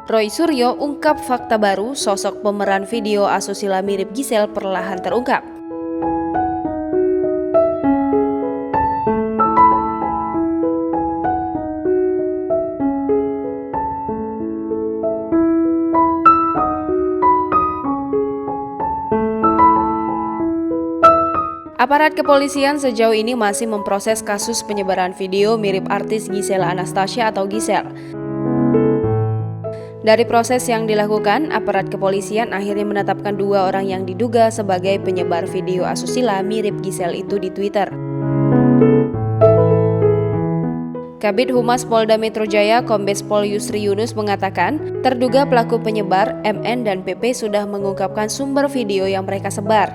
Roy Suryo ungkap fakta baru, sosok pemeran video asusila mirip Giselle perlahan terungkap. Aparat kepolisian sejauh ini masih memproses kasus penyebaran video mirip artis Giselle Anastasia atau Giselle. Dari proses yang dilakukan, aparat kepolisian akhirnya menetapkan 2 orang yang diduga sebagai penyebar video asusila mirip Giselle itu di Twitter. Kabid Humas Polda Metro Jaya Kombes Pol Yusri Yunus mengatakan, terduga pelaku penyebar MN dan PP sudah mengungkapkan sumber video yang mereka sebar.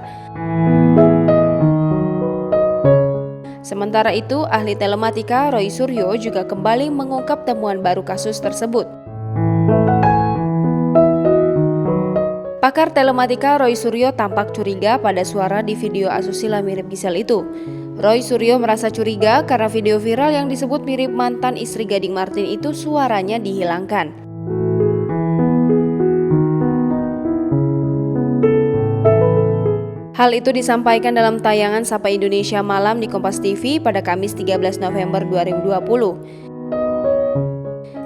Sementara itu, ahli telematika Roy Suryo juga kembali mengungkap temuan baru kasus tersebut. Pakar telematika Roy Suryo tampak curiga pada suara di video asusila mirip Giselle itu. Roy Suryo merasa curiga karena video viral yang disebut mirip mantan istri Gading Martin itu suaranya dihilangkan. Hal itu disampaikan dalam tayangan Sapa Indonesia Malam di Kompas TV pada Kamis 13 November 2020.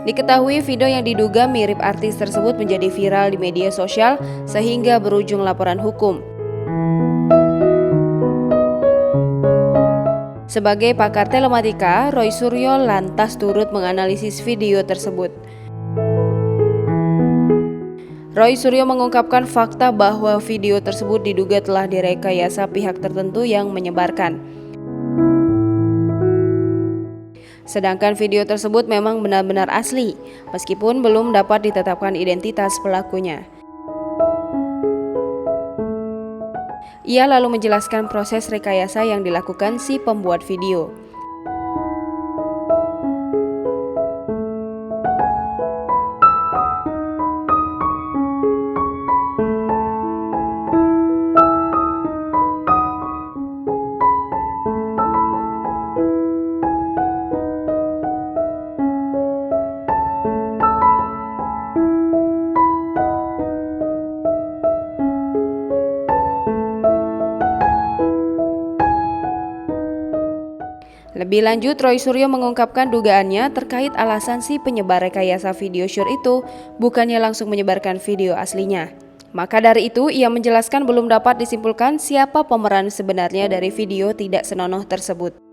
Diketahui video yang diduga mirip artis tersebut menjadi viral di media sosial sehingga berujung laporan hukum. Sebagai pakar telematika, Roy Suryo lantas turut menganalisis video tersebut. Roy Suryo mengungkapkan fakta bahwa video tersebut diduga telah direkayasa pihak tertentu yang menyebarkan. Sedangkan video tersebut memang benar-benar asli, meskipun belum dapat ditetapkan identitas pelakunya. Ia lalu menjelaskan proses rekayasa yang dilakukan si pembuat video. Lebih lanjut, Roy Suryo mengungkapkan dugaannya terkait alasan si penyebar rekayasa video syur itu bukannya langsung menyebarkan video aslinya. Maka dari itu, ia menjelaskan belum dapat disimpulkan siapa pemeran sebenarnya dari video tidak senonoh tersebut.